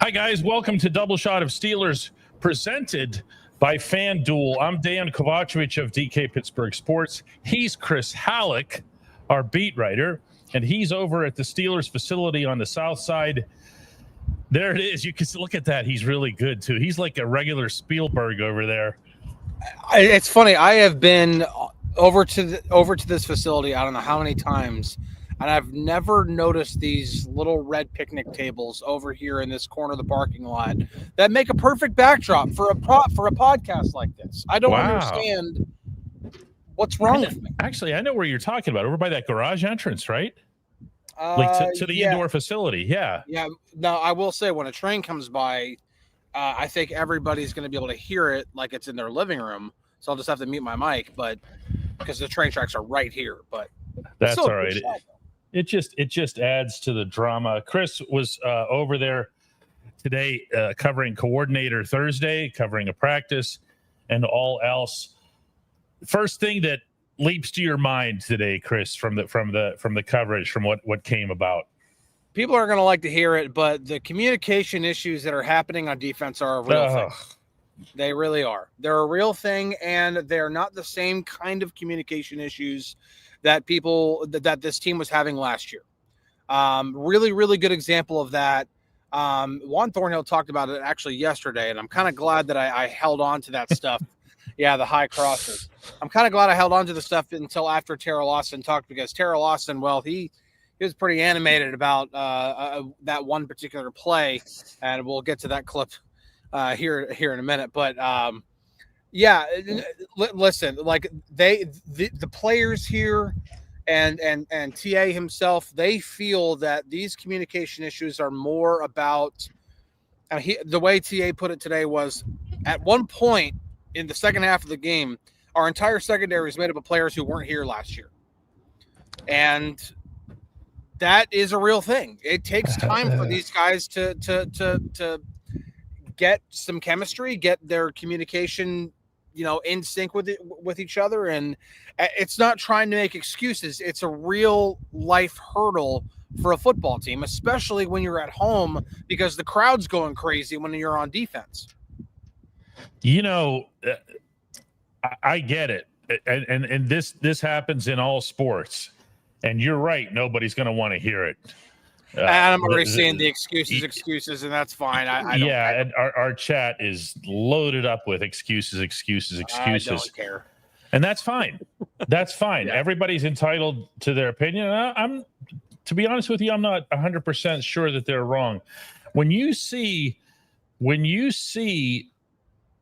Hi, guys. Welcome to Double Shot of Steelers, presented by FanDuel. I'm Dejan Kovacevic of DK Pittsburgh Sports. He's Chris Halleck, our beat writer, and he's over at the Steelers facility on the south side. There it is. You can look at that. He's really good, too. He's like a regular Spielberg over there. It's funny. I have been over to this facility, I don't know how many times, and I've never noticed these little red picnic tables over here in this corner of the parking lot that make a perfect backdrop for a podcast like this. I don't understand what's wrong with me. Actually, I know where you're talking about. Over by that garage entrance, right? Like to the indoor facility. Yeah. Yeah. Now, I will say, when a train comes by, I think everybody's going to be able to hear it like it's in their living room. So I'll just have to mute my mic, but because the train tracks are right here. But that's all right. It just adds to the drama. Chris was over there today covering coordinator Thursday, covering a practice and all else. First thing that leaps to your mind today, Chris, from the coverage, from what came about. People aren't going to like to hear it, but the communication issues that are happening on defense are a real thing. They really are. They're a real thing, and they're not the same kind of communication issues that this team was having last year. Really, really good example of that. Juan Thornhill talked about it actually yesterday, and I'm kind of glad that I held on to that stuff. Yeah, the high crosses. I'm kind of glad I held on to the stuff until after Terrell Austin talked, because Terrell Austin, well, he was pretty animated about that one particular play, and we'll get to that clip here in a minute. But yeah, listen, like the players here and TA himself, they feel that these communication issues are more about the way TA put it today was, at one point in the second half of the game, our entire secondary is made up of players who weren't here last year. And that is a real thing. It takes time for these guys to get some chemistry, get their communication, in sync with each other. And it's not trying to make excuses. It's a real life hurdle for a football team, especially when you're at home, because the crowd's going crazy when you're on defense. I get it. And this happens in all sports. And you're right. Nobody's going to want to hear it. And I'm already seeing the excuses, and that's fine. And our chat is loaded up with excuses. I don't care. And that's fine. That's fine. Yeah. Everybody's entitled to their opinion. To be honest with you, I'm not 100% sure that they're wrong. When you see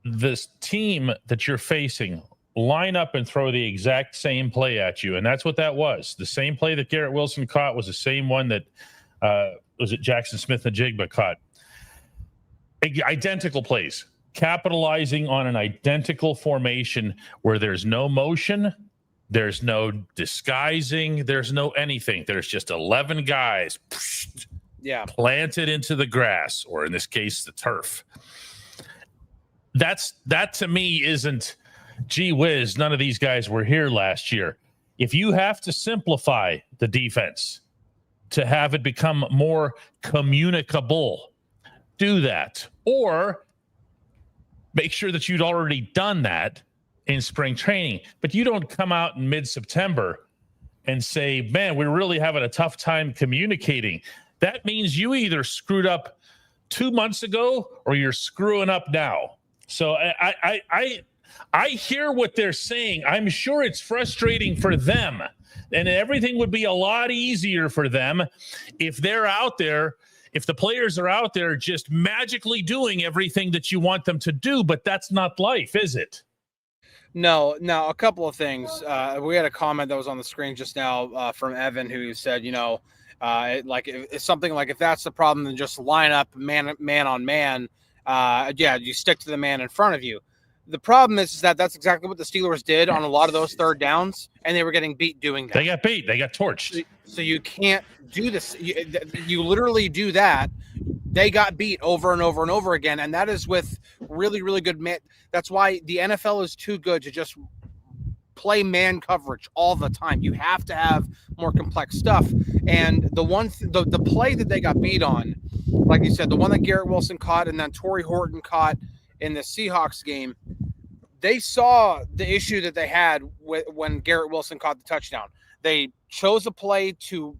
this team that you're facing line up and throw the exact same play at you, and that's what that was. The same play that Garrett Wilson caught was the same one that was it Jackson Smith-Njigba caught. Identical plays, capitalizing on an identical formation where there's no motion, there's no disguising, there's no anything. There's just 11 guys planted into the grass, or in this case, the turf. That to me isn't, gee whiz, none of these guys were here last year. If you have to simplify the defense to have it become more communicable, do that. Or make sure that you'd already done that in spring training. But you don't come out in mid-September and say, man, we're really having a tough time communicating. That means you either screwed up 2 months ago or you're screwing up now. So I hear what they're saying. I'm sure it's frustrating for them, and everything would be a lot easier for them if they're out there, if the players are out there just magically doing everything that you want them to do. But that's not life, is it? No, a couple of things. We had a comment that was on the screen just now from Evan, who said, it's something like, if that's the problem, then just line up man on man. You stick to the man in front of you. The problem is that that's exactly what the Steelers did on a lot of those third downs, and they were getting beat doing that. They got beat. They got torched. So you can't do this. You literally do that. They got beat over and over and over again, and that is with really, really good man. That's why the NFL is too good to just play man coverage all the time. You have to have more complex stuff. And the play that they got beat on like you said, the one that Garrett Wilson caught and then Torrey Horton caught in the Seahawks game, they saw the issue that they had when Garrett Wilson caught the touchdown. They chose a play to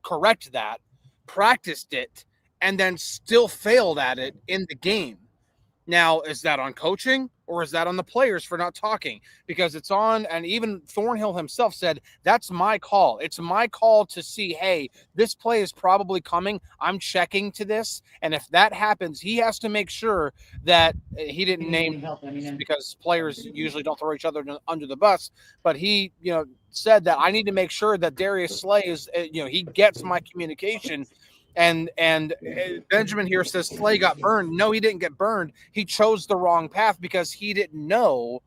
correct that, practiced it, and then still failed at it in the game. Now, is that on coaching or is that on the players for not talking? Because it's on, and even Thornhill himself said, that's my call. It's my call to see, hey, this play is probably coming. I'm checking to this. And if that happens, he has to make sure that he didn't name because players usually don't throw each other under the bus. But he, said that I need to make sure that Darius Slay is, he gets my communication. And Benjamin here says Slay got burned. No, he didn't get burned. He chose the wrong path because he didn't know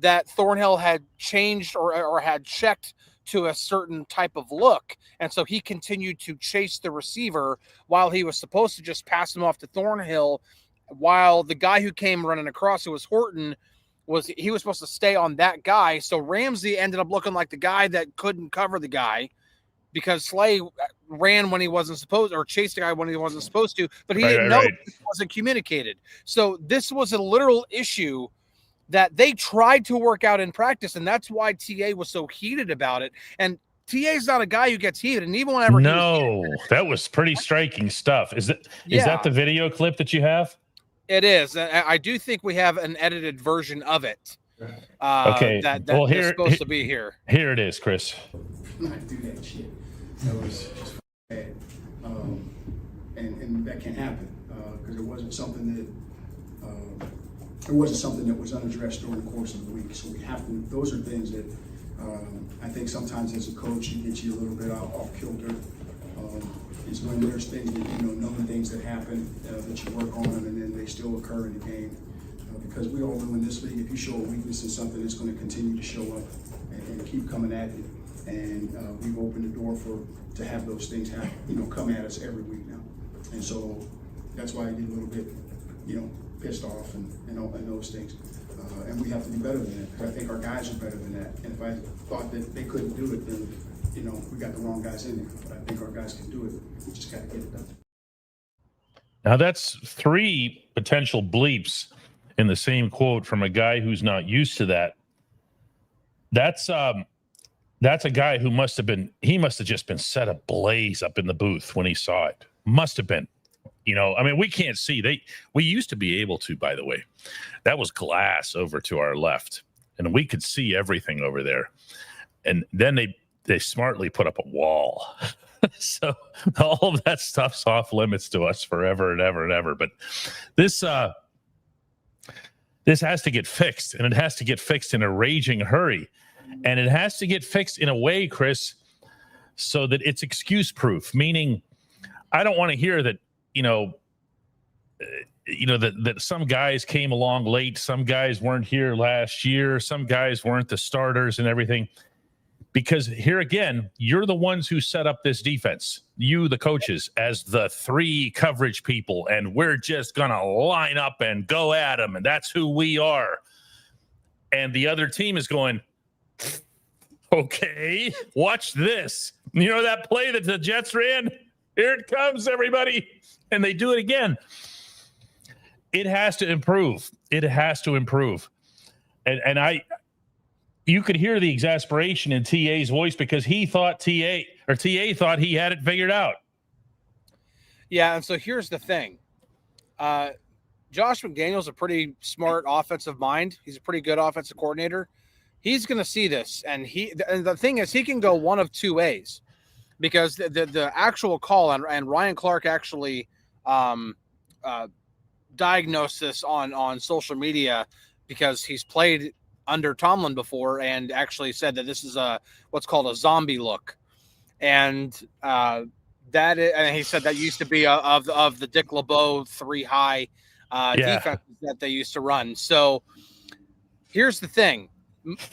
that Thornhill had changed or had checked to a certain type of look. And so he continued to chase the receiver while he was supposed to just pass him off to Thornhill, while the guy who came running across, who was Horton, he was supposed to stay on that guy. So Ramsey ended up looking like the guy that couldn't cover the guy, because Slay ran when he wasn't supposed, or chased the guy when he wasn't supposed to, but he didn't know it wasn't communicated. So this was a literal issue that they tried to work out in practice, and that's why TA was so heated about it. And TA's not a guy who gets heated, and even whenever that was pretty striking stuff. Is that the video clip that you have? It is. I do think we have an edited version of it. Okay. That's supposed to be here. Here it is, Chris. Not do that shit. That was just bad, and that can happen because it wasn't something that was unaddressed during the course of the week. So we have to. Those are things that I think sometimes as a coach it gets you a little bit off kilter. Is when there's things that known things that happen that you work on and then they still occur in the game. Because we all know in this league, if you show a weakness in something, it's going to continue to show up and keep coming at you. And we've opened the door to have those things happen, come at us every week now. And so that's why I get a little bit, pissed off and those things. And we have to be better than that. Because I think our guys are better than that. And if I thought that they couldn't do it, then we got the wrong guys in there. But I think our guys can do it. We just got to get it done. Now that's 3 potential bleeps in the same quote from a guy who's not used to that. That's a guy who must have just been set ablaze up in the booth when he saw it. Must have been. We can't see. We used to be able to, by the way. That was glass over to our left, and we could see everything over there. And then they smartly put up a wall. So all of that stuff's off limits to us forever and ever and ever. But this has to get fixed, and it has to get fixed in a raging hurry. And it has to get fixed in a way, Chris, so that it's excuse proof, meaning I don't want to hear that, that some guys came along late. Some guys weren't here last year. Some guys weren't the starters and everything. Because here again, you're the ones who set up this defense. You, the coaches, as the 3 coverage people, and we're just going to line up and go at them, and that's who we are. And the other team is going, okay, watch this. That play that the Jets ran? Here it comes, everybody. And they do it again. It has to improve. It has to improve. And you could hear the exasperation in TA's voice because TA thought he had it figured out. Yeah, and so here's the thing. Josh McDaniel's a pretty smart offensive mind. He's a pretty good offensive coordinator. He's going to see this, and the thing is, he can go one of 2 ways, because the actual call, and Ryan Clark actually diagnosed this on social media because he's played under Tomlin before and actually said that this is what's called a zombie look, and and he said that used to be of the Dick LeBeau 3 high defenses that they used to run. So here's the thing.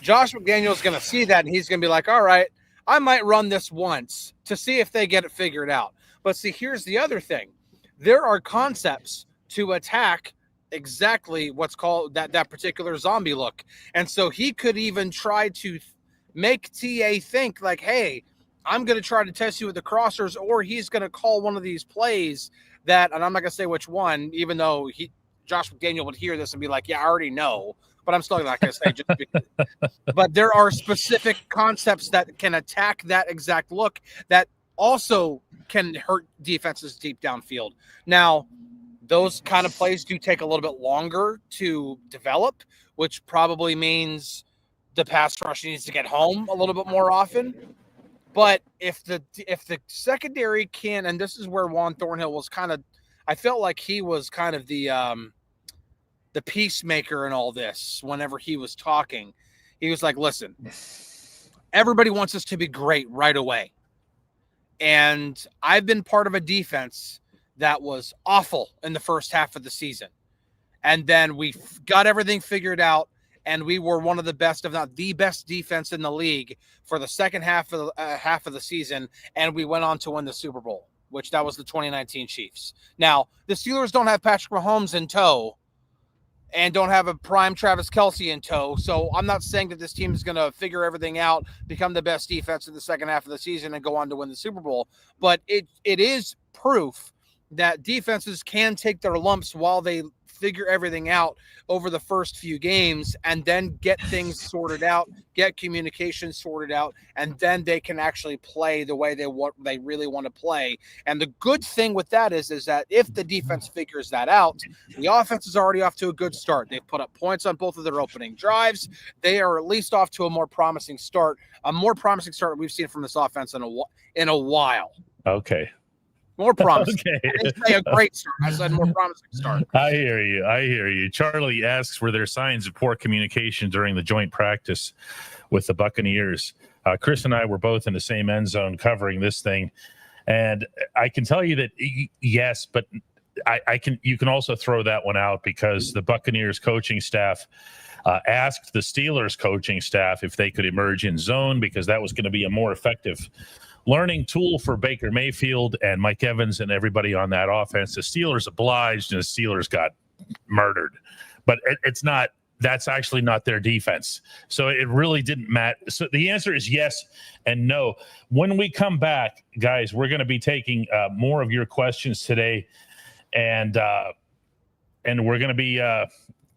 Josh McDaniel is going to see that, and he's going to be like, all right, I might run this once to see if they get it figured out. But see, here's the other thing. There are concepts to attack exactly what's called that particular zombie look. And so he could even try to make TA think like, hey, I'm going to try to test you with the crossers, or he's going to call one of these plays that, and I'm not going to say which one, even though Josh McDaniel would hear this and be like, yeah, I already know, but I'm still not going to say just because. But there are specific concepts that can attack that exact look that also can hurt defenses deep downfield. Now, those kind of plays do take a little bit longer to develop, which probably means the pass rush needs to get home a little bit more often. But if the secondary can, and this is where Juan Thornhill was kind of, I felt like he was kind of the peacemaker in all this. Whenever he was talking, he was like, listen, everybody wants us to be great right away. And I've been part of a defense that was awful in the first half of the season. And then we got everything figured out, and we were one of the best, if not the best defense in the league for the second half of the season, and we went on to win the Super Bowl, which that was the 2019 Chiefs. Now, the Steelers don't have Patrick Mahomes in tow and don't have a prime Travis Kelce in tow, so I'm not saying that this team is going to figure everything out, become the best defense in the second half of the season, and go on to win the Super Bowl. But it is proof that defenses can take their lumps while they figure everything out over the first few games, and then get things sorted out, get communication sorted out, and then they can actually play the way they really want to play. And the good thing with that is that if the defense figures that out, the offense is already off to a good start. They've put up points on both of their opening drives. They are at least off to a more promising start than we've seen from this offense in a while. Okay. More promising. Okay. I didn't say a great start. I said more promising start. I hear you. Charlie asks, were there signs of poor communication during the joint practice with the Buccaneers? Chris and I were both in the same end zone covering this thing. And I can tell you that yes, but you can also throw that one out, because the Buccaneers coaching staff asked the Steelers coaching staff if they could emerge in zone, because that was going to be a more effective learning tool for Baker Mayfield and Mike Evans and everybody on that offense. The Steelers obliged, and the Steelers got murdered. But that's actually not their defense. So it really didn't matter. So the answer is yes and no. When we come back, guys, we're going to be taking more of your questions today. And we're going to be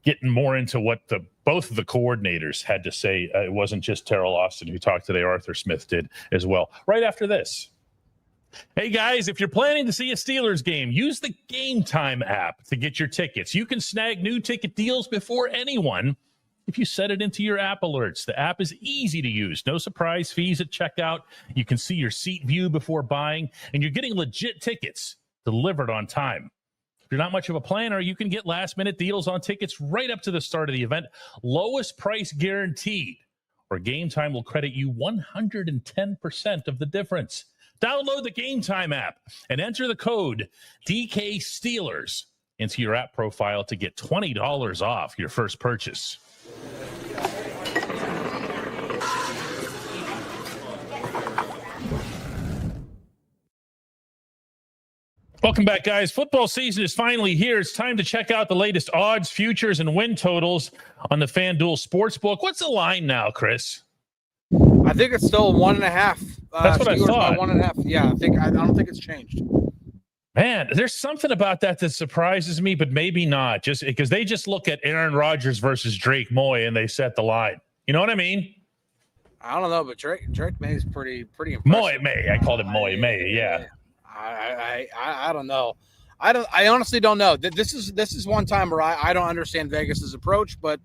getting more into what both of the coordinators had to say. It wasn't just Terrell Austin who talked today. Arthur Smith did as well. Right after this. Hey, guys, if you're planning to see a Steelers game, use the Game Time app to get your tickets. You can snag new ticket deals before anyone if you set it into your app alerts. The app is easy to use. No surprise fees at checkout. You can see your seat view before buying, and you're getting legit tickets delivered on time. If you're not much of a planner, you can get last-minute deals on tickets right up to the start of the event. Lowest price guaranteed, or Game Time will credit you 110% of the difference. Download the Game Time app and enter the code DK Steelers into your app profile to get $20 off your first purchase. Welcome back, guys. Football season is finally here. It's time to check out the latest odds, futures, and win totals on the FanDuel Sportsbook. What's the line now, Chris? I think it's still 1.5. That's what Steelers I thought. 1.5. Yeah, I don't think it's changed. Man, there's something about that surprises me, but maybe not. Just because they just look at Aaron Rodgers versus Drake Moy and they set the line. You know what I mean? I don't know, but Drake May is pretty impressive. Moy May. I called him Moy May. Yeah. I don't know. I honestly don't know. This is one time where I don't understand Vegas's approach, but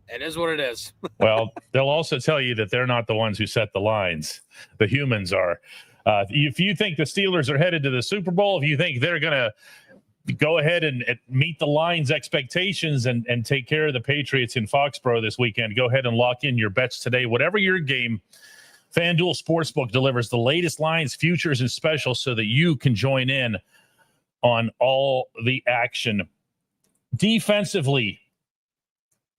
it is what it is. Well, they'll also tell you that they're not the ones who set the lines. The humans are. If you think the Steelers are headed to the Super Bowl, if you think they're going to go ahead and meet the line's expectations and take care of the Patriots in Foxborough this weekend, go ahead and lock in your bets today. Whatever your game, FanDuel Sportsbook delivers the latest lines, futures, and specials so that you can join in on all the action. Defensively,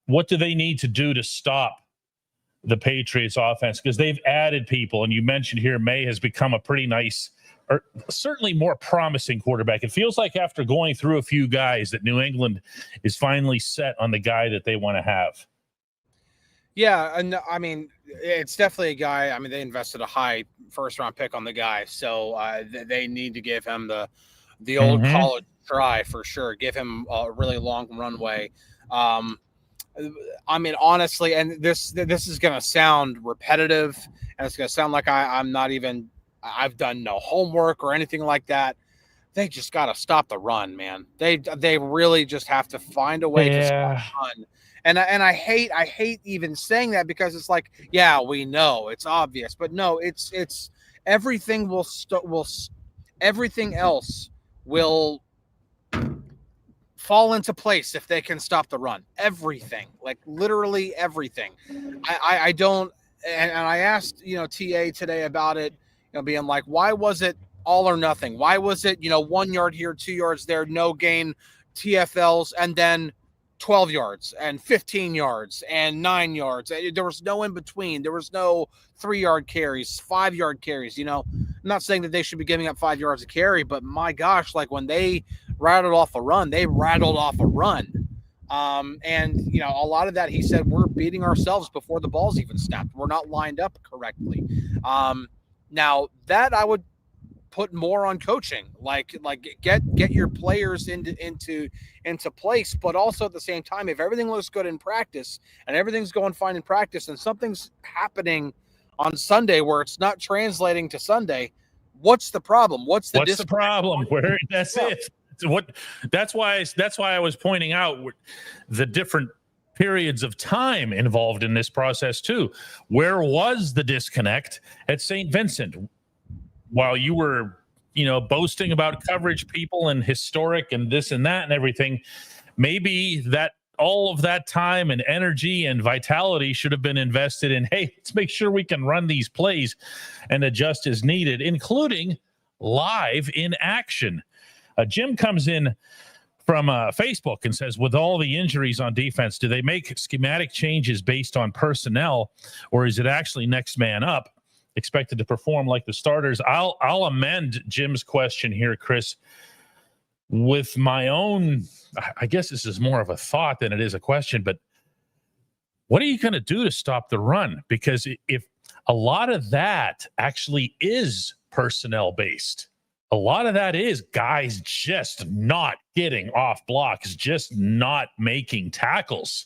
what do they need to do to stop the Patriots offense? Because they've added people, and you mentioned here May has become a pretty nice, or certainly more promising quarterback. It feels like after going through a few guys that New England is finally set on the guy that they want to have. Yeah, and I mean, it's definitely a guy. I mean, they invested a high first-round pick on the guy, so they need to give him the the old college try for sure. Give him a really long runway. I mean, honestly, and this is going to sound repetitive, and it's going to sound like I've done no homework or anything like that. They just got to stop the run, man. They really just have to find a way to stop the run. And I hate even saying that, because it's like, yeah, we know it's obvious, but no, it's everything everything else will fall into place if they can stop the run. Everything, like literally everything. I don't, and I asked, TA today about it, being like, why was it all or nothing? Why was it, 1 yard here, 2 yards there, no gain, TFLs, and then 12 yards and 15 yards and 9 yards? There was no in between. There was no 3-yard carries, 5-yard carries. I'm not saying that they should be giving up 5 yards a carry, but my gosh, like when they rattled off a run, they rattled off a run. And a lot of that, he said, we're beating ourselves before the ball's even snapped. We're not lined up correctly. Now that I would put more on coaching, like get your players into place, but also at the same time, if everything looks good in practice and everything's going fine in practice and something's happening on Sunday where it's not translating to Sunday, what's the problem? What's the problem? Where that's it. That's why I was pointing out the different periods of time involved in this process too. Where was the disconnect at St. Vincent? While you were, boasting about coverage people and historic and this and that and everything, maybe that all of that time and energy and vitality should have been invested in, hey, let's make sure we can run these plays and adjust as needed, including live in action. Jim comes in from Facebook and says, with all the injuries on defense, do they make schematic changes based on personnel, or is it actually next man up, expected to perform like the starters? I'll amend Jim's question here, Chris, with my own, I guess this is more of a thought than it is a question, but what are you going to do to stop the run? Because if a lot of that actually is personnel based, a lot of that is guys just not getting off blocks, just not making tackles.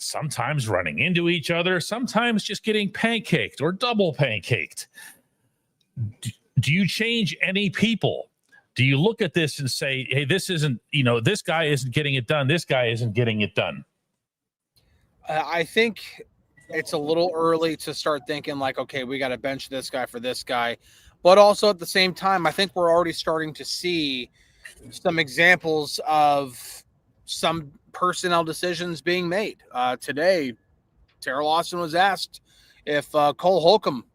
Sometimes running into each other, sometimes just getting pancaked or double pancaked. Do you change any people? Do you look at this and say, hey, this isn't, this guy isn't getting it done, this guy isn't getting it done? I think it's a little early to start thinking like, okay, we got to bench this guy for this guy. But also at the same time, I think we're already starting to see some examples of some personnel decisions being made. Today, Terrell Austin was asked if Cole Holcomb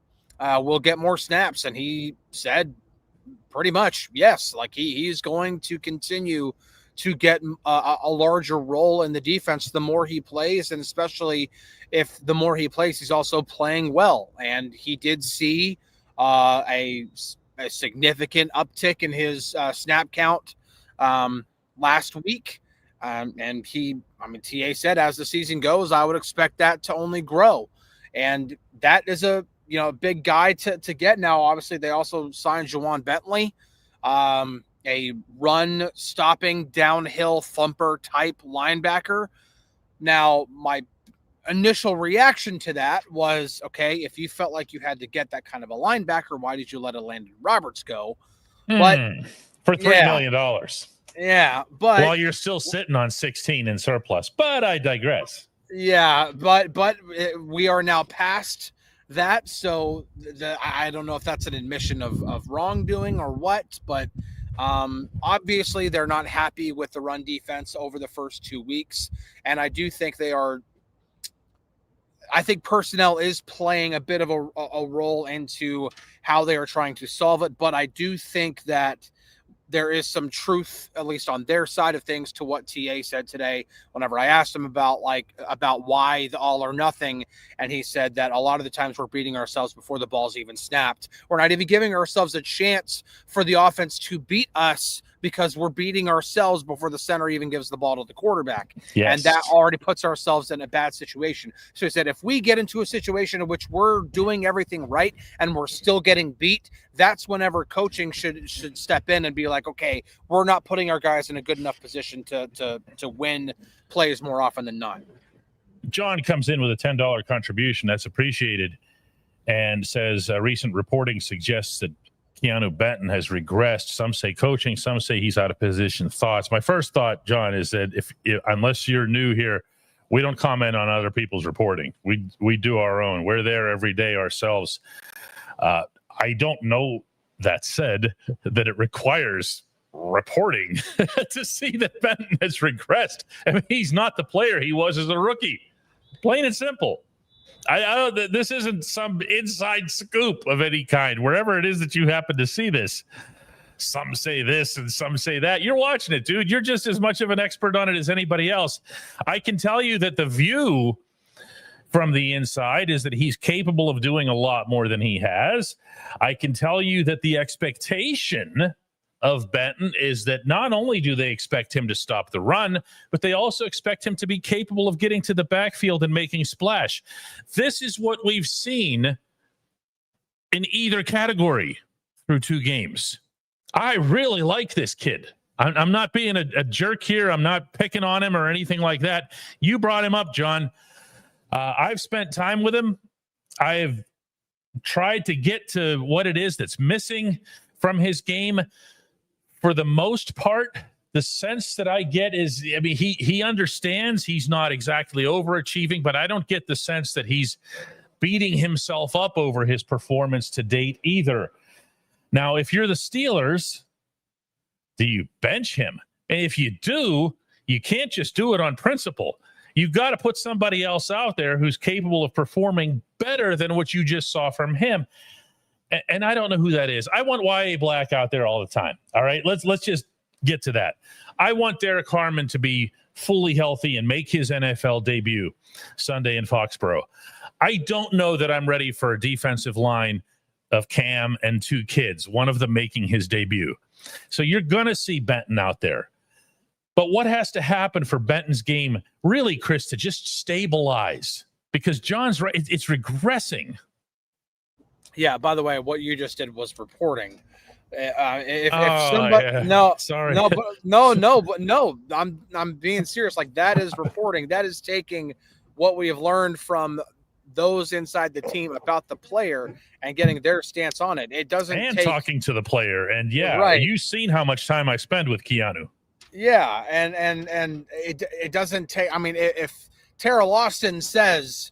will get more snaps, and he said pretty much yes. Like he's going to continue to get a larger role in the defense the more he plays, and especially if the more he plays, he's also playing well. And he did see a significant uptick in his snap count last week. And TA said, as the season goes, I would expect that to only grow. And that is a big guy to get. Now, obviously, they also signed Juwan Bentley, a run stopping downhill thumper type linebacker. Now, my initial reaction to that was, okay, if you felt like you had to get that kind of a linebacker, why did you let a Landon Roberts go? But for $3 million. Yeah, but while you're still sitting on 16 in surplus, but I digress. Yeah, but we are now past that, so I don't know if that's an admission of wrongdoing or what, but obviously they're not happy with the run defense over the first 2 weeks, and I do think they are. I think personnel is playing a bit of a role into how they are trying to solve it, but I do think that there is some truth, at least on their side of things, to what TA said today whenever I asked him about why the all or nothing. And he said that a lot of the times we're beating ourselves before the ball's even snapped. We're not even giving ourselves a chance for the offense to beat us because we're beating ourselves before the center even gives the ball to the quarterback. Yes. And that already puts ourselves in a bad situation. So he said, if we get into a situation in which we're doing everything right and we're still getting beat, that's whenever coaching should step in and be like, okay, we're not putting our guys in a good enough position to win plays more often than not. John comes in with a $10 contribution. That's appreciated. And says recent reporting suggests that Keanu Benton has regressed. Some say coaching, some say he's out of position. Thoughts? My first thought, John, is that if unless you're new here, we don't comment on other people's reporting. We do our own. We're there every day ourselves. I don't know, that said, that it requires reporting to see that Benton has regressed. I mean, he's not the player he was as a rookie. Plain and simple. I don't. This isn't some inside scoop of any kind. Wherever it is that you happen to see this, some say this and some say that. You're watching it, dude. You're just as much of an expert on it as anybody else. I can tell you that the view from the inside is that he's capable of doing a lot more than he has. I can tell you that the expectation of Benton is that not only do they expect him to stop the run, but they also expect him to be capable of getting to the backfield and making splash. This is what we've seen in either category through 2 games. I really like this kid. I'm not being a jerk here. I'm not picking on him or anything like that. You brought him up, John. I've spent time with him. I've tried to get to what it is that's missing from his game. For the most part, the sense that I get is, I mean, he understands he's not exactly overachieving, but I don't get the sense that he's beating himself up over his performance to date either. Now, if you're the Steelers, do you bench him? And if you do, you can't just do it on principle. You've got to put somebody else out there who's capable of performing better than what you just saw from him. And I don't know who that is. I want Y.A. Black out there all the time. All right, let's just get to that. I want Derek Harmon to be fully healthy and make his NFL debut Sunday in Foxborough. I don't know that I'm ready for a defensive line of Cam and 2 kids, one of them making his debut. So you're going to see Benton out there. But what has to happen for Benton's game, really, Chris, to just stabilize? Because John's right, it's regressing. Yeah, by the way, what you just did was reporting. If somebody, yeah. No, sorry, no, I'm being serious. Like, that is reporting. That is taking what we have learned from those inside the team about the player and getting their stance on it. It doesn't and take, talking to the player. And yeah, right. You've seen how much time I spend with Keanu. Yeah, and it doesn't take. I mean, if Terrell Austin says,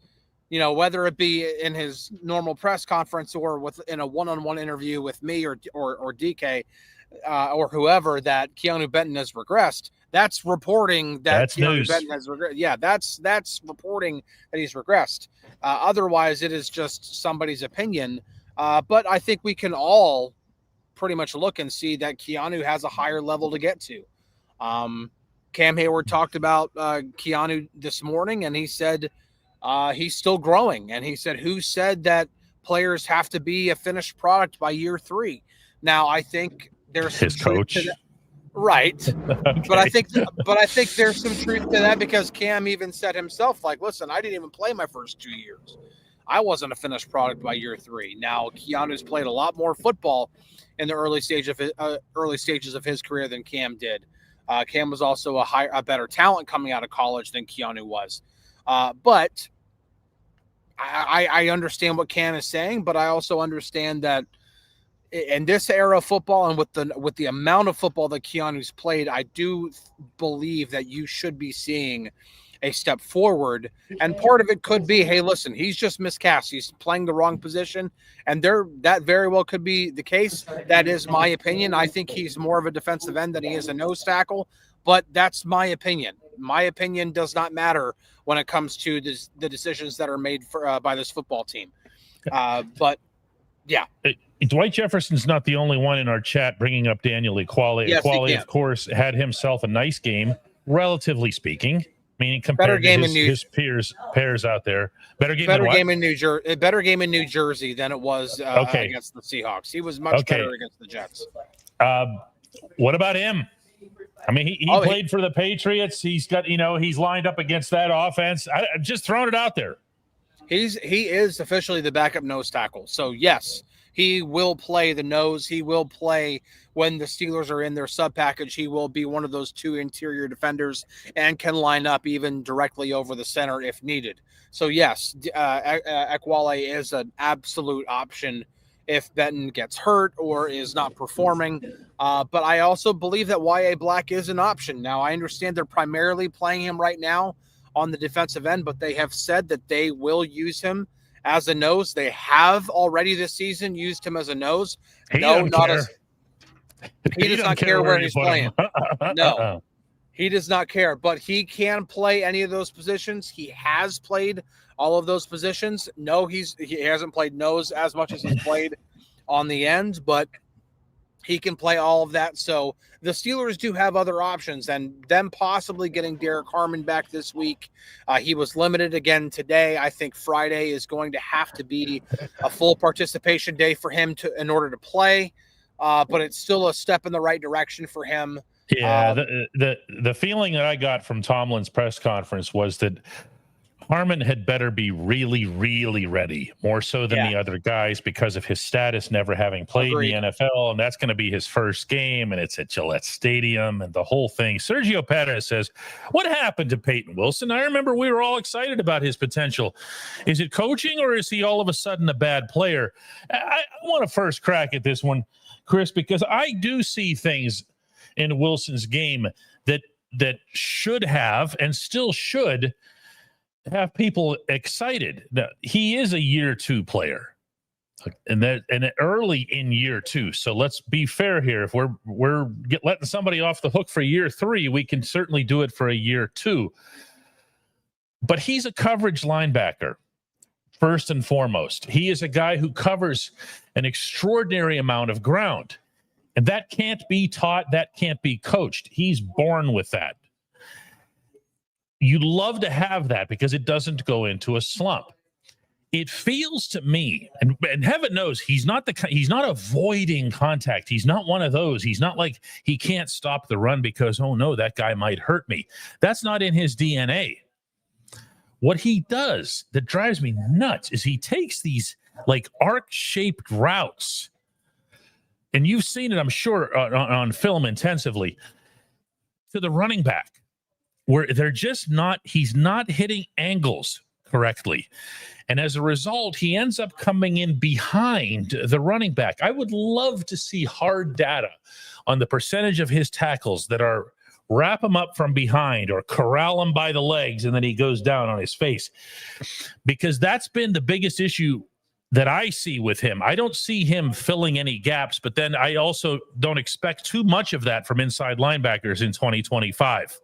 you know, whether it be in his normal press conference or in a one-on-one interview with me or DK or whoever, that Keanu Benton has regressed, that's reporting that Keanu news. Benton has regressed. Yeah, that's reporting that he's regressed. Otherwise, it is just somebody's opinion. But I think we can all pretty much look and see that Keanu has a higher level to get to. Cam Hayward talked about Keanu this morning, and he said he's still growing. And he said, who said that players have to be a finished product by year 3? Now, I think there's his coach, right? Okay. But I think there's some truth to that, because Cam even said himself, like, listen, I didn't even play my first 2 years. I wasn't a finished product by year 3. Now, Keanu's played a lot more football in the early stages of his career than Cam did. Cam was also a better talent coming out of college than Keanu was. But I understand what Cam is saying, but I also understand that in this era of football and with the amount of football that Keanu's played, I do believe that you should be seeing a step forward. And part of it could be, hey, listen, he's just miscast. He's playing the wrong position. And that very well could be the case. That is my opinion. I think he's more of a defensive end than he is a nose tackle, but that's my opinion. My opinion does not matter when it comes to the decisions that are made by this football team. But yeah. Dwight Jefferson's not the only one in our chat bringing up Daniel Equale. Yes, Equale, of course, had himself a nice game, relatively speaking. Meaning compared to his pairs out there. Better game in New Jersey than it was against the Seahawks. He was much better against the Jets. What about him? I mean, he played for the Patriots. He's got, he's lined up against that offense. I'm just throwing it out there. He is officially the backup nose tackle. So, yes, he will play the nose. He will play when the Steelers are in their sub package. He will be one of those two interior defenders and can line up even directly over the center if needed. So, yes, Ekwale is an absolute option if Benton gets hurt or is not performing. But I also believe that Y.A. Black is an option. Now, I understand they're primarily playing him right now on the defensive end, but they have said that they will use him as a nose. They have already this season used him as a nose. He does not care where he's playing. No, he does not care, but he can play any of those positions. He has played all of those positions. No, he hasn't played nose as much as he's played on the end, but he can play all of that. So the Steelers do have other options, and them possibly getting Derek Harmon back this week. He was limited again today. I think Friday is going to have to be a full participation day for him in order to play. But it's still a step in the right direction for him. Yeah, the feeling that I got from Tomlin's press conference was that Harmon had better be really, really ready, more so than the other guys, because of his status never having played in the NFL, and that's going to be his first game, and it's at Gillette Stadium and the whole thing. Sergio Perez says, what happened to Payton Wilson? I remember we were all excited about his potential. Is it coaching, or is he all of a sudden a bad player? I want to first crack at this one, Chris, because I do see things in Wilson's game that should have and still should have people excited. Now, he is a year 2 player, and early in year 2. So let's be fair here. If we're letting somebody off the hook for year 3, we can certainly do it for a year 2. But he's a coverage linebacker first and foremost. He is a guy who covers an extraordinary amount of ground, and that can't be taught. That can't be coached. He's born with that. You love to have that because it doesn't go into a slump. It feels to me, and heaven knows he's not avoiding contact. He's not one of those. He's not like he can't stop the run because, oh no, that guy might hurt me. That's not in his DNA. What he does that drives me nuts is he takes these like arc-shaped routes, and you've seen it, I'm sure, on film intensively, to the running back, where he's not hitting angles correctly. And as a result, he ends up coming in behind the running back. I would love to see hard data on the percentage of his tackles that are wrap him up from behind or corral him by the legs, and then he goes down on his face. Because that's been the biggest issue that I see with him. I don't see him filling any gaps, but then I also don't expect too much of that from inside linebackers in 2025.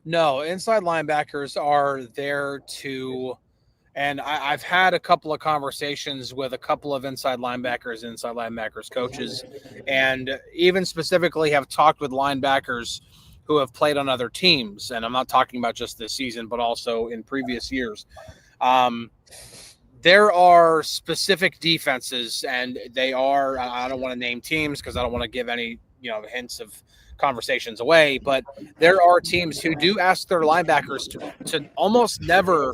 No, inside linebackers are there to, and I've had a couple of conversations with a couple of inside linebackers coaches, and even specifically have talked with linebackers who have played on other teams. And I'm not talking about just this season, but also in previous years. There are specific defenses, and they are, I don't want to name teams because I don't want to give any, hints of conversations away, but there are teams who do ask their linebackers to almost never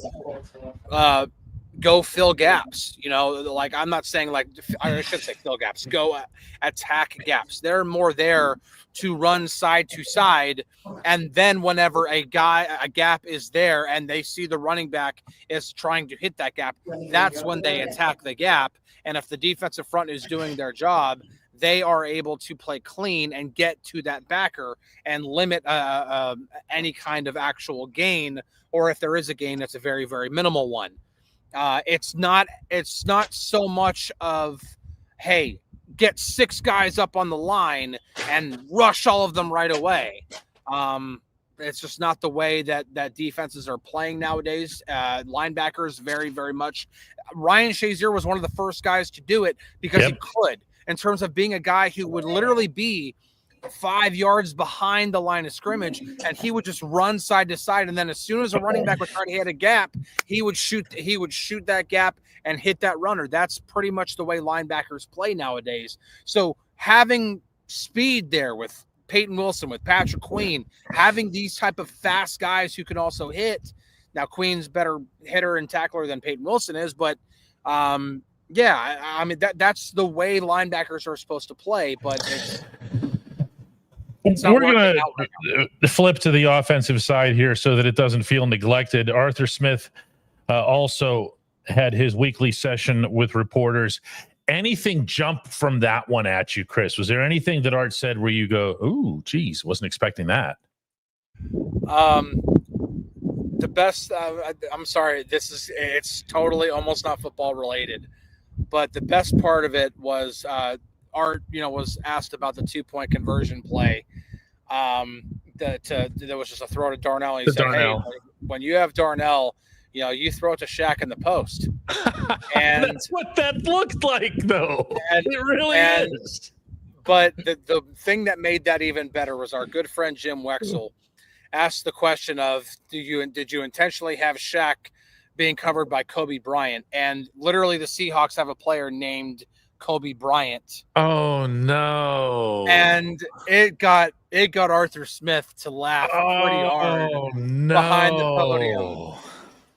go fill gaps. Like, I'm not saying I should say fill gaps, go attack gaps. They're more there to run side to side, and then whenever a gap is there and they see the running back is trying to hit that gap, that's when they attack the gap. And if the defensive front is doing their job, they are able to play clean and get to that backer and limit any kind of actual gain, or if there is a gain, it's a very, very minimal one. It's not so much of, hey, get 6 guys up on the line and rush all of them right away. It's just not the way that defenses are playing nowadays. Linebackers very, very much. Ryan Shazier was one of the first guys to do it because he could, in terms of being a guy who would literally be 5 yards behind the line of scrimmage, and he would just run side to side. And then as soon as a running back would try to hit a gap, he would shoot that gap and hit that runner. That's pretty much the way linebackers play nowadays. So having speed there with Payton Wilson, with Patrick Queen, having these type of fast guys who can also hit. Now, Queen's better hitter and tackler than Payton Wilson is, but I mean, that's the way linebackers are supposed to play, but we're going to flip to the offensive side here so that it doesn't feel neglected. Arthur Smith also had his weekly session with reporters. Anything jump from that one at you, Chris? Was there anything that Art said where you go, ooh, geez, wasn't expecting that? The best, I'm sorry, it's totally almost not football related, but the best part of it was Art, was asked about the 2-point conversion play. There was just a throw to Darnell. And he said, Darnell. Hey, when you have Darnell, you throw it to Shaq in the post. And that's what that looked like, though. It really is. But the thing that made that even better was our good friend Jim Wexel asked the question of, did you intentionally have Shaq being covered by Kobe Bryant? And literally the Seahawks have a player named Kobe Bryant. Oh no. And it got Arthur Smith to laugh pretty hard behind the podium.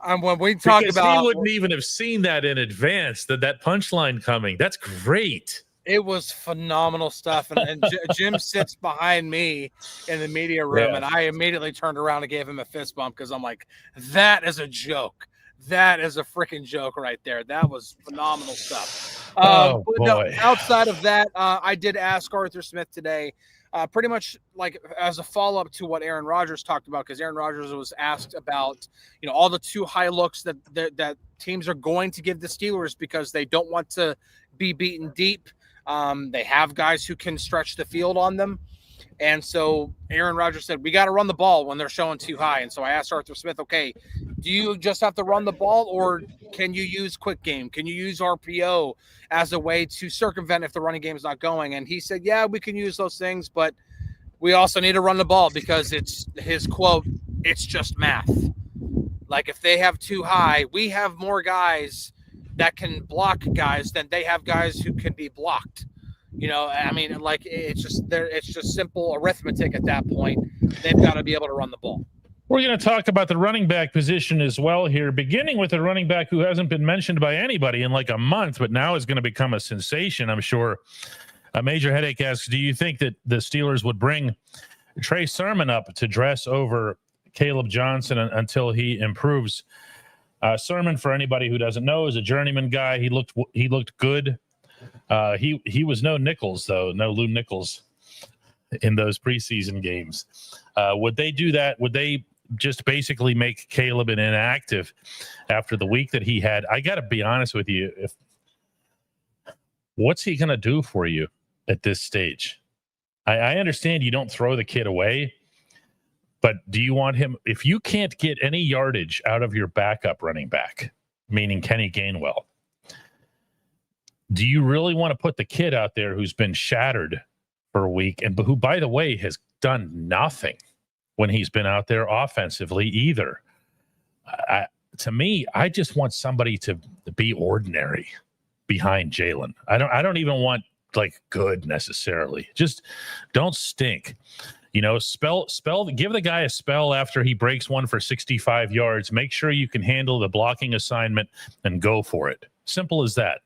And when we talk about, he wouldn't even have seen that in advance, that punchline coming. That's great. It was phenomenal stuff. And Jim sits behind me in the media room, and I immediately turned around and gave him a fist bump because I'm like, that is a joke. That is a freaking joke right there. That was phenomenal stuff. Boy. No, outside of that, I did ask Arthur Smith today, pretty much like as a follow-up to what Aaron Rodgers talked about, because Aaron Rodgers was asked about, all the too high looks that teams are going to give the Steelers because they don't want to be beaten deep. They have guys who can stretch the field on them. And so Aaron Rodgers said, we got to run the ball when they're showing too high. And so I asked Arthur Smith, okay, do you just have to run the ball, or can you use quick game? Can you use RPO as a way to circumvent if the running game is not going? And he said, yeah, we can use those things, but we also need to run the ball because it's his quote, it's just math. Like if they have too high, we have more guys that can block guys than they have guys who can be blocked. I mean, like it's just simple arithmetic at that point. They've got to be able to run the ball. We're going to talk about the running back position as well here, beginning with a running back who hasn't been mentioned by anybody in like a month, but now is going to become a sensation, I'm sure. A Major Headache asks, do you think that the Steelers would bring Trey Sermon up to dress over Caleb Johnson until he improves? Sermon, for anybody who doesn't know, is a journeyman guy. He looked good. He was no Nichols, though, no Lou Nichols in those preseason games. Would they do that? Would they just basically make Caleb an inactive after the week that he had? I got to be honest with you. What's he going to do for you at this stage? I understand you don't throw the kid away, but do you want him? If you can't get any yardage out of your backup running back, meaning Kenny Gainwell, do you really want to put the kid out there who's been shattered for a week and who, by the way, has done nothing when he's been out there offensively either? To me, I just want somebody to be ordinary behind Jalen. I don't even want like good necessarily. Just don't stink. Give the guy a spell after he breaks one for 65 yards. Make sure you can handle the blocking assignment and go for it. Simple as that.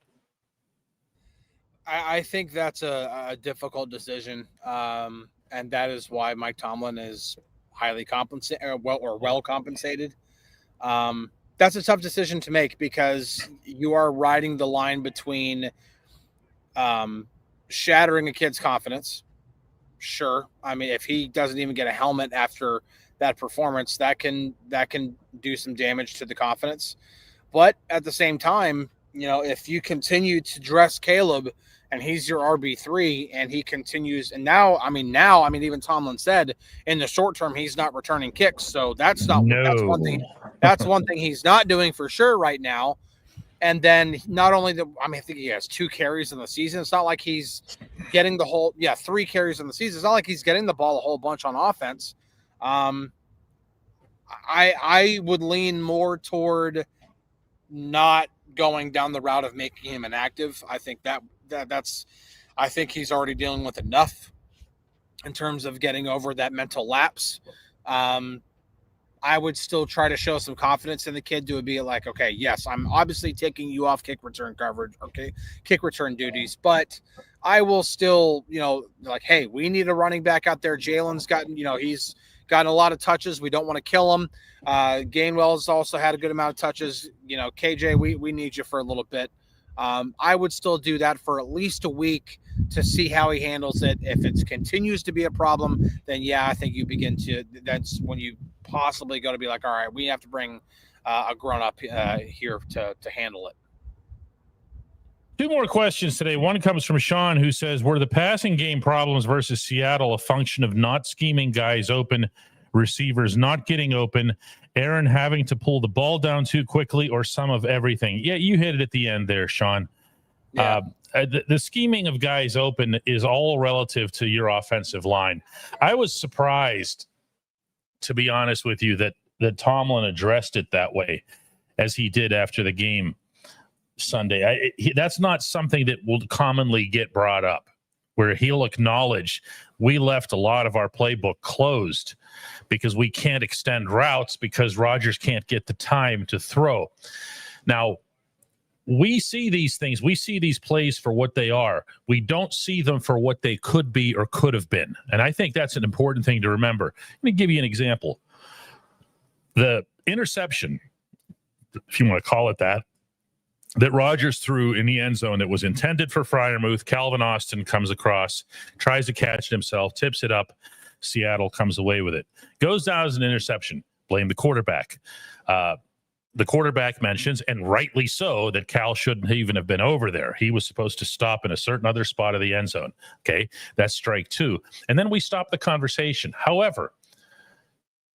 I think that's a difficult decision, and that is why Mike Tomlin is highly compensated, well compensated. That's a tough decision to make because you are riding the line between shattering a kid's confidence. Sure, I mean, if he doesn't even get a helmet after that performance, that can do some damage to the confidence. But at the same time, if you continue to dress Caleb and he's your RB3 and he continues, and now, even Tomlin said in the short term, he's not returning kicks. So that's one thing he's not doing for sure right now. And then not only I think he has 2 carries in the season. It's not like he's getting 3 carries in the season. It's not like he's getting the ball a whole bunch on offense. I would lean more toward not going down the route of making him inactive. I think I think he's already dealing with enough in terms of getting over that mental lapse. I would still try to show some confidence in the kid to be like, okay, yes, I'm obviously taking you off kick return coverage, okay, kick return duties, but I will still, like, hey, we need a running back out there. Jalen's gotten, he's gotten a lot of touches. We don't want to kill him. Gainwell's also had a good amount of touches. KJ, we need you for a little bit. I would still do that for at least a week to see how he handles it. If it continues to be a problem, then yeah, I think you begin to, that's when you possibly go to be like, all right, we have to bring a grown up here to handle it. Two more questions today. One comes from Sean, who says, were the passing game problems versus Seattle a function of not scheming guys open, receivers not getting open, Aaron having to pull the ball down too quickly, or some of everything? Yeah, you hit it at the end there, Sean. Yeah. The scheming of guys open is all relative to your offensive line. I was surprised, to be honest with you, that Tomlin addressed it that way as he did after the game Sunday. That's not something that will commonly get brought up, where he'll acknowledge we left a lot of our playbook closed because we can't extend routes because Rodgers can't get the time to throw. Now, we see these things. We see these plays for what they are. We don't see them for what they could be or could have been. And I think that's an important thing to remember. Let me give you an example. The interception, if you want to call it that Rodgers threw in the end zone that was intended for Freiermuth. Calvin Austin comes across, tries to catch it himself, tips it up. Seattle comes away with it. Goes down as an interception. Blame the quarterback. The quarterback mentions, and rightly so, that Cal shouldn't even have been over there. He was supposed to stop in a certain other spot of the end zone. Okay, that's strike two. And then we stop the conversation. However,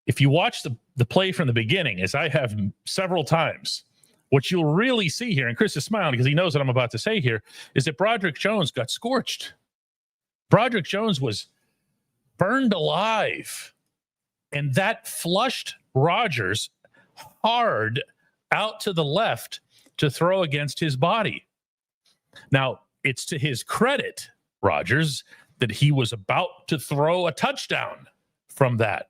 if you watch the play from the beginning, as I have several times, what you'll really see here, and Chris is smiling because he knows what I'm about to say here, is that Broderick Jones got scorched. Broderick Jones was burned alive, and that flushed Rodgers hard out to the left to throw against his body. Now, it's to his credit, Rodgers, that he was about to throw a touchdown from that.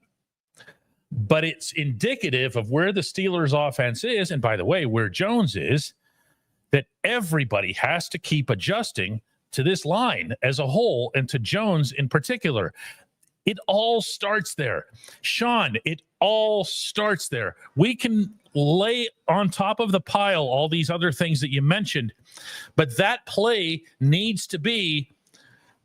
But it's indicative of where the Steelers' offense is, and by the way, where Jones is, that everybody has to keep adjusting to this line as a whole and to Jones in particular. It all starts there. Sean, it all starts there. We can lay on top of the pile all these other things that you mentioned, but that play needs to be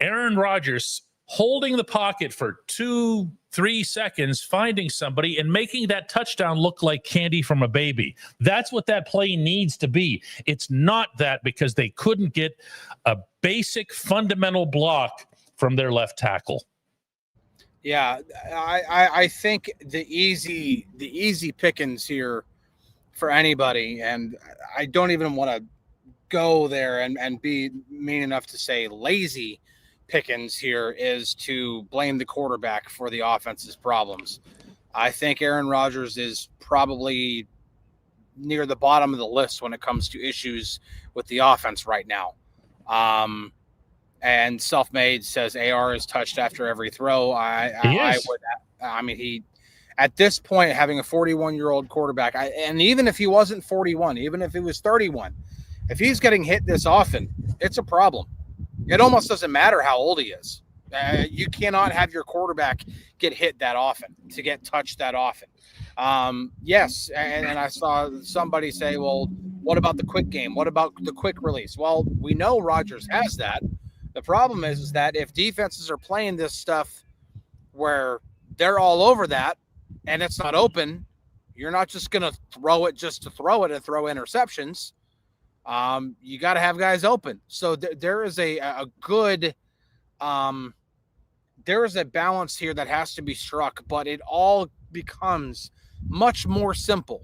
Aaron Rodgers holding the pocket for 2-3 seconds, finding somebody and making that touchdown look like candy from a baby. That's what that play needs to be. It's not that because they couldn't get a basic fundamental block from their left tackle. Yeah, I think the easy pickings here for anybody, and I don't even want to go there and be mean enough to say lazy pickings here, is to blame the quarterback for the offense's problems. I think Aaron Rodgers is probably near the bottom of the list when it comes to issues with the offense right now. And Selfmade says AR is touched after every throw. He at this point, having a 41-year-old quarterback, and even if he wasn't 41, even if he was 31, if he's getting hit this often, it's a problem. It almost doesn't matter how old he is. You cannot have your quarterback get hit that often, to get touched that often. Yes, and I saw somebody say, well, what about the quick game? What about the quick release? Well, we know Rodgers has that. The problem is that if defenses are playing this stuff where they're all over that and it's not open, you're not just going to throw it just to throw it and throw interceptions. You got to have guys open. So there is a good there is a balance here that has to be struck, but it all becomes much more simple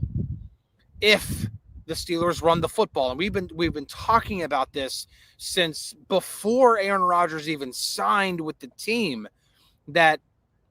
if the Steelers run the football. And we've been talking about this since before Aaron Rodgers even signed with the team, that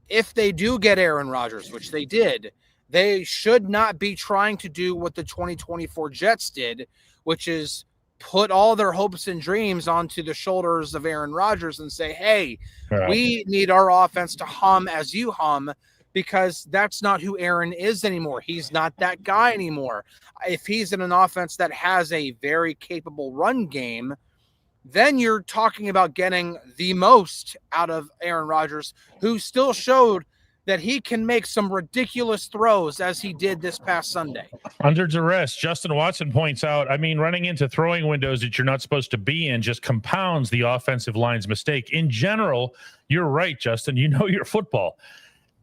if they do get Aaron Rodgers, which they did, they should not be trying to do what the 2024 Jets did, which is put all their hopes and dreams onto the shoulders of Aaron Rodgers and say, hey, we need our offense to hum as you hum, because that's not who Aaron is anymore. He's not that guy anymore. If he's in an offense that has a very capable run game, then you're talking about getting the most out of Aaron Rodgers, who still showed that he can make some ridiculous throws as he did this past Sunday. Under duress, Justin Watson points out, I mean, running into throwing windows that you're not supposed to be in just compounds the offensive line's mistake. In general, you're right, Justin. You know your football.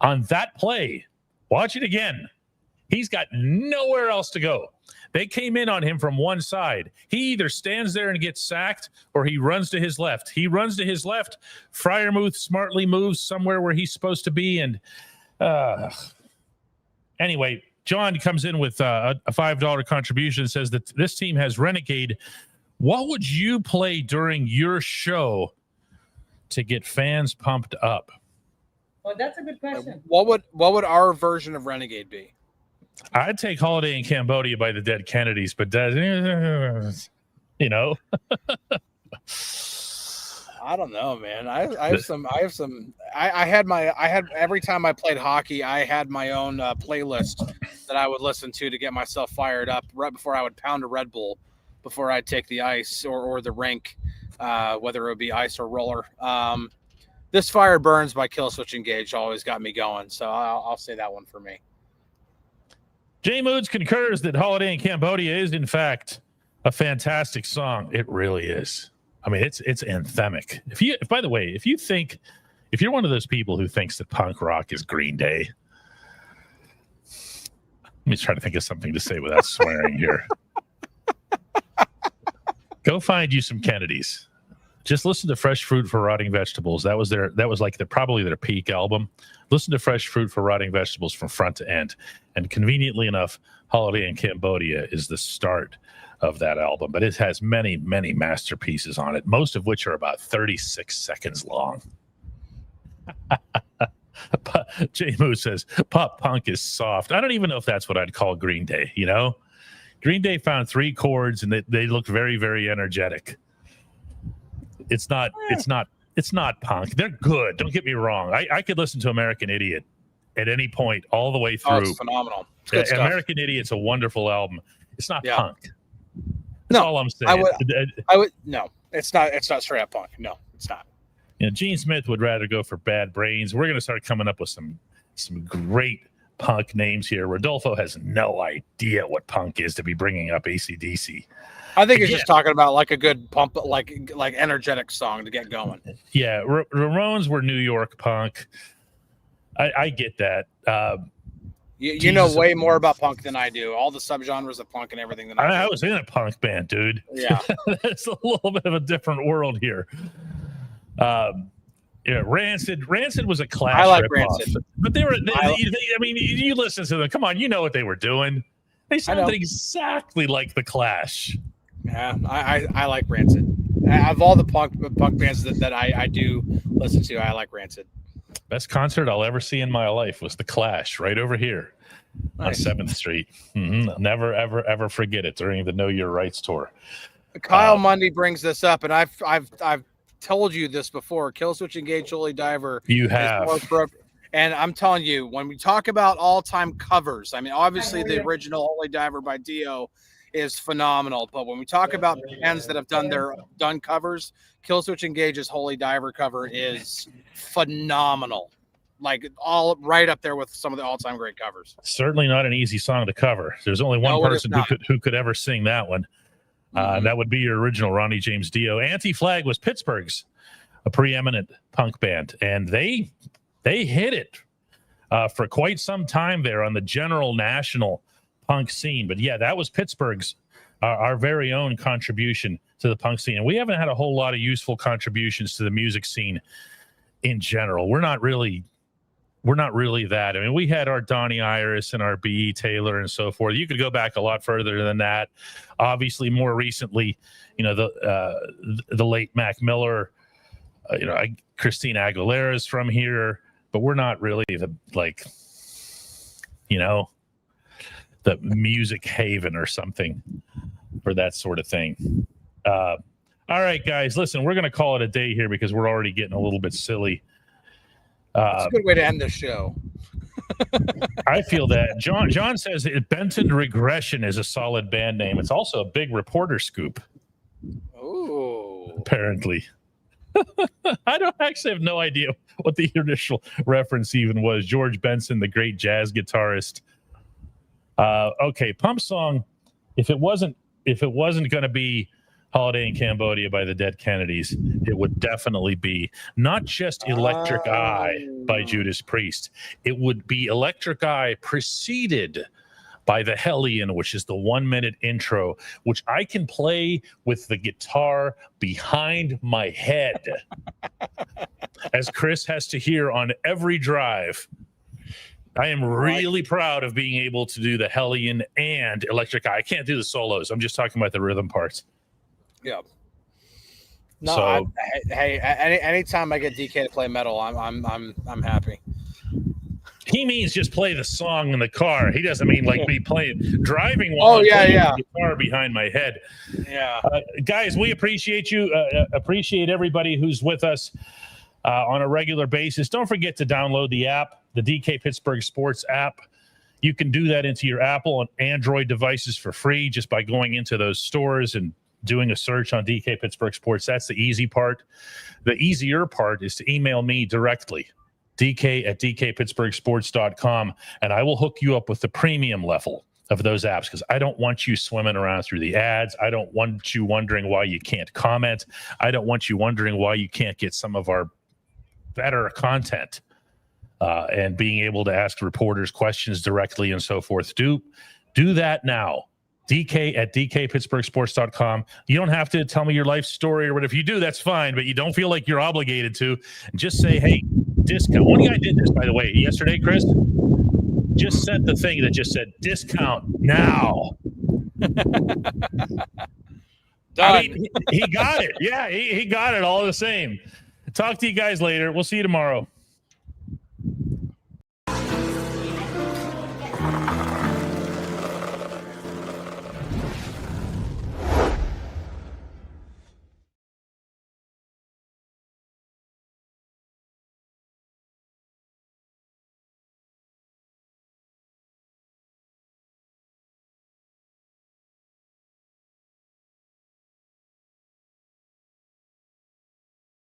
On that play, watch it again. He's got nowhere else to go. They came in on him from one side. He either stands there and gets sacked or he runs to his left. He runs to his left. Freiermuth smartly moves somewhere where he's supposed to be. And anyway, John comes in with a $5 contribution and says that this team has Renegade. What would you play during your show to get fans pumped up? Well, that's a good question. What would our version of Renegade be? I'd take Holiday in Cambodia by the Dead Kennedys, but you know, I don't know, man. I had every time I played hockey, I had my own playlist that I would listen to get myself fired up right before I would pound a Red Bull before I'd take the ice or the rink, whether it would be ice or roller. This Fire Burns by Killswitch Engage always got me going, so I'll say that one for me. Jay Moods concurs that Holiday in Cambodia is, in fact, a fantastic song. It really is. I mean, it's anthemic. By the way, if you're one of those people who thinks that punk rock is Green Day, let me try to think of something to say without swearing here. Go find you some Kennedys. Just listen to Fresh Fruit for Rotting Vegetables. That was probably their peak album. Listen to Fresh Fruit for Rotting Vegetables from front to end. And conveniently enough, Holiday in Cambodia is the start of that album. But it has many, many masterpieces on it, most of which are about 36 seconds long. Jay Moose says, pop punk is soft. I don't even know if that's what I'd call Green Day, you know? Green Day found 3 chords, and they look very, very energetic. It's not punk. They're good. Don't get me wrong. I could listen to American Idiot at any point all the way through. Oh, it's phenomenal. It's good stuff. American Idiot's a wonderful album. It's not punk. That's all I'm saying. I would no. It's not straight up punk. No, it's not. You know, Gene Smith would rather go for Bad Brains. We're going to start coming up with some great punk names here. Rodolfo has no idea what punk is to be bringing up AC/DC. I think he's just talking about like a good pump, like energetic song to get going. Yeah, Ramones were New York punk. I get that. You know way more about punk than I do. All the subgenres of punk and everything that I was in a punk band, dude. Yeah, it's a little bit of a different world here. Yeah, Rancid was a Clash. I like ripoff. Rancid, but they were. I mean, you listen to them. Come on, you know what they were doing. They sounded exactly like the Clash. Yeah, I like Rancid. Of all the punk bands that I do listen to, I like Rancid. Best concert I'll ever see in my life was the Clash right over here on 7th Street. Mm-hmm. Never, ever, ever forget it during the Know Your Rights tour. Kyle Mundy brings this up, and I've told you this before. Killswitch Engage Holy Diver. You have. And I'm telling you, when we talk about all-time covers, I mean, obviously the original Holy Diver by Dio is phenomenal. But when we talk about bands that have done covers, Killswitch Engage's Holy Diver cover is phenomenal. Like all right up there with some of the all-time great covers. Certainly not an easy song to cover. There's only one person who could ever sing that one. And that would be your original Ronnie James Dio. Anti-Flag was Pittsburgh's a preeminent punk band, and they hit it for quite some time there on the general national punk scene. But yeah, that was Pittsburgh's our very own contribution to the punk scene. And we haven't had a whole lot of useful contributions to the music scene in general. We're not really that. I mean, we had our Donnie Iris and our B.E. Taylor and so forth. You could go back a lot further than that. Obviously, more recently, the late Mac Miller, Christina Aguilera's from here, but we're not really the music haven or something for that sort of thing. All right, guys, listen, we're going to call it a day here because we're already getting a little bit silly. That's a good way to end the show. I feel that. John says Benton Regression is a solid band name. It's also a big reporter scoop. Ooh. Apparently. I don't actually have no idea what the initial reference even was. George Benson, the great jazz guitarist. Okay, Pump Song. If it wasn't going to be Holiday in Cambodia by the Dead Kennedys, it would definitely be not just Electric Eye by Judas Priest. It would be Electric Eye preceded by the Hellion, which is the 1-minute intro, which I can play with the guitar behind my head, as Chris has to hear on every drive. I am really proud of being able to do the Hellion and Electric Eye. I can't do the solos. I'm just talking about the rhythm parts. Yeah. No, So, anytime I get DK to play metal, I'm happy. he means just play the song in the car. He doesn't mean like me driving Oh, while I'm playing yeah. the guitar behind my head. Yeah. Guys, we appreciate you. Appreciate everybody who's with us on a regular basis. Don't forget to download the app, the DK Pittsburgh Sports app. You can do that into your Apple and Android devices for free just by going into those stores and doing a search on DK Pittsburgh Sports. That's the easy part. The easier part is to email me directly, dk@dkpittsburghsports.com, and I will hook you up with the premium level of those apps because I don't want you swimming around through the ads. I don't want you wondering why you can't comment. I don't want you wondering why you can't get some of our better content and being able to ask reporters questions directly and so forth. Do that now. dk@dkpittsburghsports.com. You don't have to tell me your life story or whatever. If you do, that's fine, but you don't feel like you're obligated to. Just say, hey, discount. One guy did this, by the way, yesterday, Chris. Just sent the thing that just said discount now. I mean, he got it. Yeah, he got it all the same. Talk to you guys later. We'll see you tomorrow.